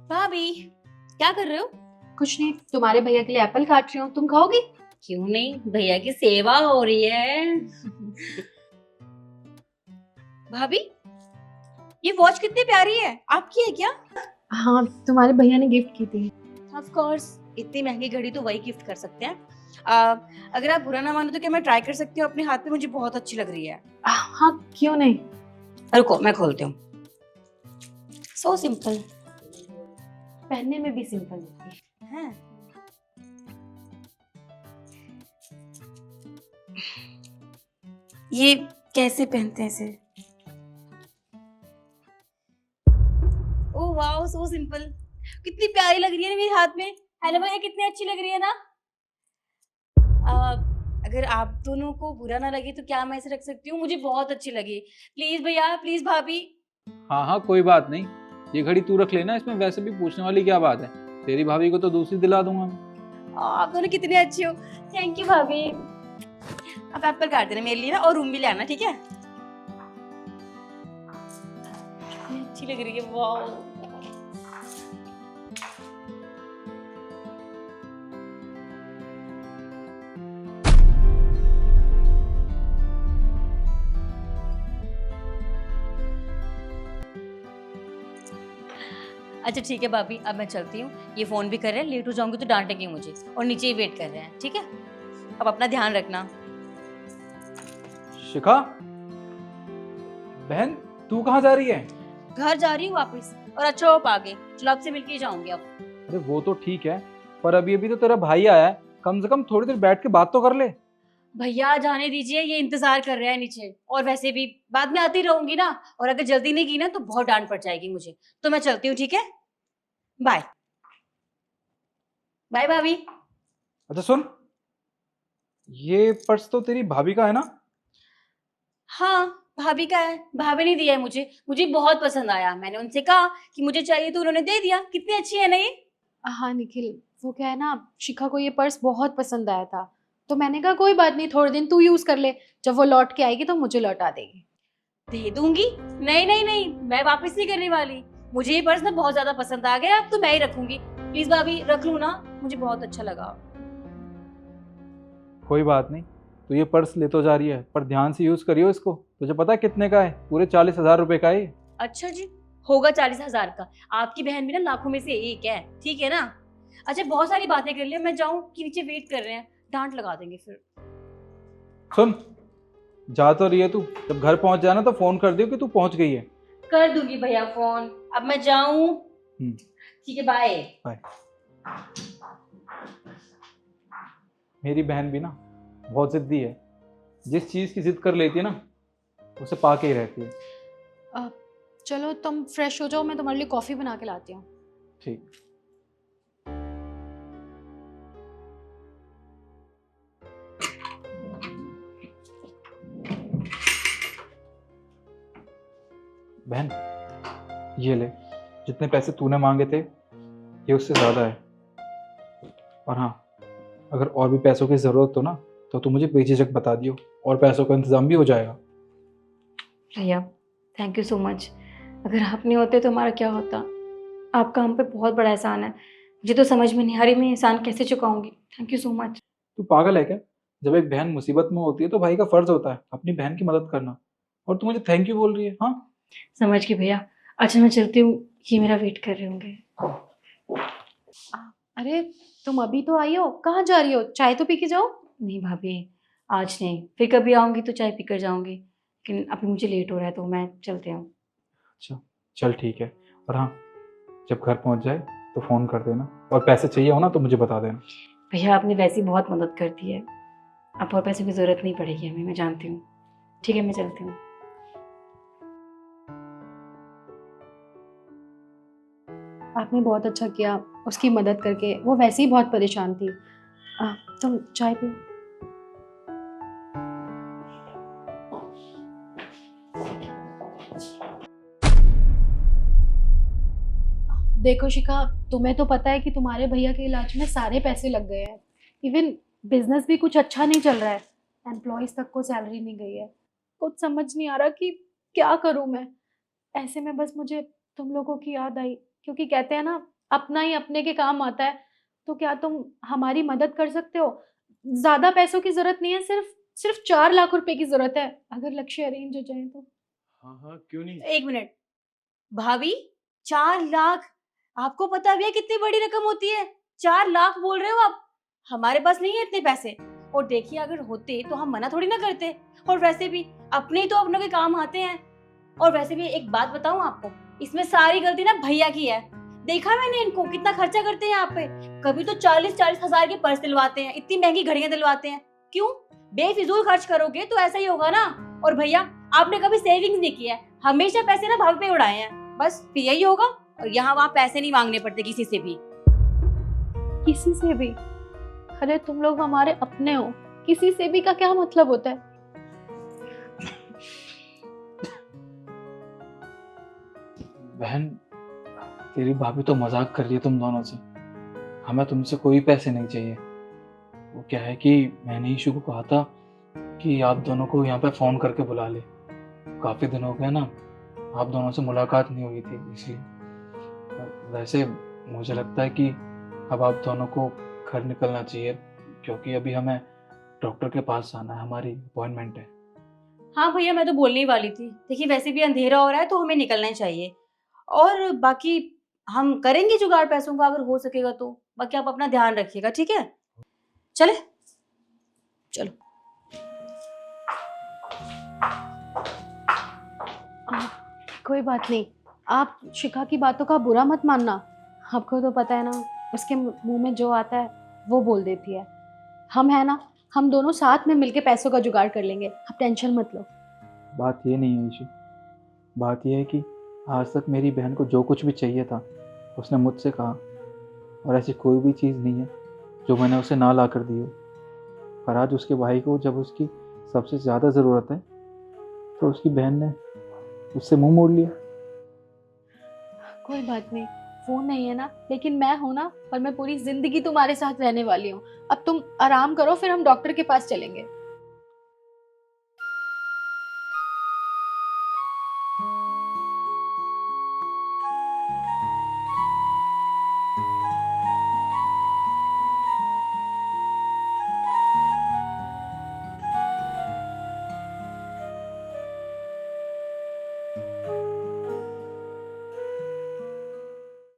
भाभी, क्या कर रहे हो? कुछ नहीं, तुम्हारे भैया के लिए एप्पल काट रही हूँ। तुम खाओगी? क्यों नहीं, भैया की सेवा हो रही है। भाभी, ये वॉच कितनी प्यारी है, आपकी है क्या? हाँ, तुम्हारे भैया ने गिफ्ट की थी। ऑफ कोर्स, इतनी महंगी घड़ी तो वही गिफ्ट कर सकते हैं। अगर आप बुरा ना मानो तो क्या मैं ट्राई कर सकती हूँ अपने हाथ पे? मुझे बहुत अच्छी लग रही है। हाँ, क्यों नहीं। रुको मैं खोलती हूँ। सो सिंपल पहनने में भी सिंपल होती है। है। ये कैसे पहनते हैं इसे? Oh wow, so simple. कितनी प्यारी लग रही है ना मेरे हाथ में। हेलो भैया, कितनी अच्छी लग रही है ना। अगर आप दोनों को बुरा ना लगे तो क्या मैं इसे रख सकती हूँ? मुझे बहुत अच्छी लगी। प्लीज भैया, प्लीज भाभी। हाँ हाँ, कोई बात नहीं। ये घड़ी तू रख लेना, इसमें वैसे भी पूछने वाली क्या बात है। तेरी भाभी को तो दूसरी दिला दूंगा मैं। आप दोनों कितने अच्छे हो। थैंक यू भाभी। आप एप्पल काट देना मेरे लिए ना, और रूम भी ले आना, ठीक है? कितनी अच्छी लग रही है, वाओ। अच्छा ठीक है भाभी, अब मैं चलती हूँ। ये फोन भी कर रहे हैं, लेट हो जाऊंगी तो डांटेंगे मुझे, और नीचे ही वेट कर रहे हैं, ठीक है? अब अपना ध्यान रखना। शिखा, बहन, तू कहाँ जा रही है? घर जा रही हूँ वापस, और अच्छा हो आ गए। चलो आपसे मिलके ही जाऊंगी अब। अरे वो तो ठीक है, पर अभी अभी तो तेरा भाई आया है, कम से कम थोड़ी देर बैठ के बात तो कर ले। भैया जाने दीजिए, ये इंतजार कर रहे हैं नीचे। और वैसे भी बाद में आती रहूंगी ना, और अगर जल्दी नहीं की ना तो बहुत डांट पड़ जाएगी मुझे। तो मैं चलती हूँ, ठीक है? बाय। बाय भाभी। अच्छा सुन, ये पर्स तो तेरी भाभी का है ना? हाँ, भाभी का है। भाभी ने दिया है मुझे। मुझे बहुत पसंद आया। मैंने उनसे कहा कि मुझे चाहिए तो उन्होंने दे दिया। कितनी अच्छी है ना ये। हाँ निखिल, वो क्या है ना, शिखा को ये पर्स बहुत पसंद आया था। तो मैंने कहा कोई बात नहीं, थोड़े दिन तू यूज कर ले। जब वो लौट के आएगी तो मुझे लौटा देगी। दे दूंगी? नहीं नहीं नहीं, मैं वापस नहीं करने वाली। मुझे ये पर्स ना बहुत ज्यादा पसंद आ गया, अब तो मैं ही रखूंगी। प्लीज भाभी, रख लूं ना? मुझे बहुत अच्छा लगा। कोई बात नहीं, तू ये पर्स ले तो जा रही है, पर ध्यान से यूज करियो इसको। तुझे पता है कितने का है? पूरे 40,000 रुपए का है ये। अच्छा जी, होगा 40,000 का। आपकी बहन भी ना लाखों में से एक है, ठीक है ना? अच्छा, बहुत सारी बातें कर लिया, मैं जाऊं कि नीचे वेट कर रहे हैं? डांट लगा देंगे फिर। सुन, जा तो रही है तू, जब घर पहुंच जाना तो फोन कर दियो कि तू पहुंच गई है। कर दूंगी भैया फोन। अब मैं जाऊं? हम्म। ठीक है, बाय। बाय। मेरी बहन भी ना बहुत जिद्दी है, जिस चीज की जिद कर लेती है ना उसे पाके ही रहती है। अ, चलो तुम फ्रेश हो जाओ, मैं तुम्हारे लिए कॉफी बना के लाती हूँ। ठीक। बहन, ये ले, जितने पैसे तूने मांगे थे ये उससे ज्यादा है। और हाँ, अगर और भी पैसों की जरूरत हो ना तो तू मुझे बेझिझक बता दियो, और पैसों का इंतजाम भी हो जाएगा। भैया, थैंक यू सो मच। अगर आप नहीं होते तो हमारा क्या होता? आपका हम पे बहुत बड़ा एहसान है। मुझे तो समझ में नहीं आ रही मैं एहसान कैसे चुकाऊंगी। Thank you so much. तू पागल है क्या? जब एक बहन मुसीबत में होती है तो भाई का फर्ज होता है अपनी बहन की मदद करना, और तू मुझे थैंक यू बोल रही है? हाँ। समझ गई भैया। अच्छा मैं चलती हूँ, ये मेरा वेट कर रहे होंगे। अरे, तुम अभी तो आई हो, कहाँ जा रही हो? चाय तो पी के जाओ। नहीं भाभी, आज नहीं, फिर कभी आऊंगी तो चाय पीकर जाऊंगी, लेकिन अभी मुझे लेट हो रहा है तो मैं चलती हूँ। अच्छा, चल ठीक है। और हाँ, जब घर पहुंच जाए तो फोन कर देना, और पैसे चाहिए हो ना तो मुझे बता देना। भैया आपने वैसी बहुत मदद कर दी है। अब और पैसे की जरूरत नहीं पड़ेगी हमें, मैं जानती हूँ। ठीक है, मैं चलती हूँ। आपने बहुत अच्छा किया उसकी मदद करके, वो वैसे ही बहुत परेशान थी। तुम चाय पियो। देखो शिखा, तुम्हें तो पता है कि तुम्हारे भैया के इलाज में सारे पैसे लग गए हैं। इवन बिजनेस भी कुछ अच्छा नहीं चल रहा है। एम्प्लॉयज तक को सैलरी नहीं गई है। कुछ समझ नहीं आ रहा कि क्या करूं मैं। ऐसे में बस मुझे तुम लोगों की याद आई, क्योंकि कहते हैं ना, अपना ही अपने के काम आता है, तो क्या तुम हमारी मदद कर सकते हो? ज्यादा पैसों की जरूरत नहीं है, सिर्फ सिर्फ 4 लाख रुपए की जरूरत है, अगर लक्ष्य अरेंज हो जाए तो। हाँ हाँ, क्यों नहीं। एक मिनट भाभी, 4 लाख? आपको पता भी है कितनी बड़ी रकम होती है? 4 लाख बोल रहे हो आप? हमारे पास नहीं है इतने पैसे। और देखिए अगर होते तो हम मना थोड़ी ना करते। और वैसे भी अपने ही तो अपनों के काम आते हैं। और वैसे भी एक बात बताऊं आपको, इसमें सारी गलती ना भैया की है। देखा मैंने इनको कितना खर्चा करते हैं यहाँ पे। कभी तो 40-40 हजार के पर्स दिलवाते हैं, इतनी महंगी घड़ियां दिलवाते हैं। क्यों? बेफिजूल खर्च करोगे तो ऐसा ही होगा ना। और भैया, आपने कभी सेविंग्स नहीं किया है, हमेशा पैसे ना भाभी पे उड़ाए हैं, बस फिर यही होगा। और यहाँ वहाँ पैसे नहीं मांगने पड़ते किसी से भी। किसी से भी? अरे तुम लोग हमारे अपने हो, किसी से भी का क्या मतलब होता है? बहन, तेरी भाभी तो मजाक कर रही है तुम दोनों से। हमें तुमसे कोई पैसे नहीं चाहिए। वो क्या है कि मैंने ईशू को कहा था कि आप दोनों को यहाँ पे फ़ोन करके बुला ले। काफ़ी दिन हो गए ना, आप दोनों से मुलाकात नहीं हुई थी, इसलिए। वैसे मुझे लगता है कि अब आप दोनों को घर निकलना चाहिए, क्योंकि अभी हमें डॉक्टर के पास जाना है, हमारी अपॉइंटमेंट है। हाँ भैया, मैं तो बोलने ही वाली थी। देखिए वैसे भी अंधेरा हो रहा है तो हमें निकलना ही चाहिए। और बाकी हम करेंगे जुगाड़ पैसों का, अगर हो सकेगा तो। बाकी आप अपना ध्यान रखिएगा, ठीक है? चले, चलो। कोई बात नहीं, आप शिखा की बातों का बुरा मत मानना। आपको तो पता है ना, उसके मुंह में जो आता है वो बोल देती है। हम है ना, हम दोनों साथ में मिलके पैसों का जुगाड़ कर लेंगे, आप टेंशन मत लो। बात ये नहीं है ईशू, बात ये है कि आज तक मेरी बहन को जो कुछ भी चाहिए था उसने मुझसे कहा, और ऐसी कोई भी चीज़ नहीं है जो मैंने उसे ना ला कर दी हो। पर आज उसके भाई को जब उसकी सबसे ज़्यादा ज़रूरत है तो उसकी बहन ने उससे मुंह मोड़ लिया। कोई बात नहीं, वो नहीं है ना, लेकिन मैं हूं ना, और मैं पूरी जिंदगी तुम्हारे साथ रहने वाली हूँ। अब तुम आराम करो, फिर हम डॉक्टर के पास चलेंगे।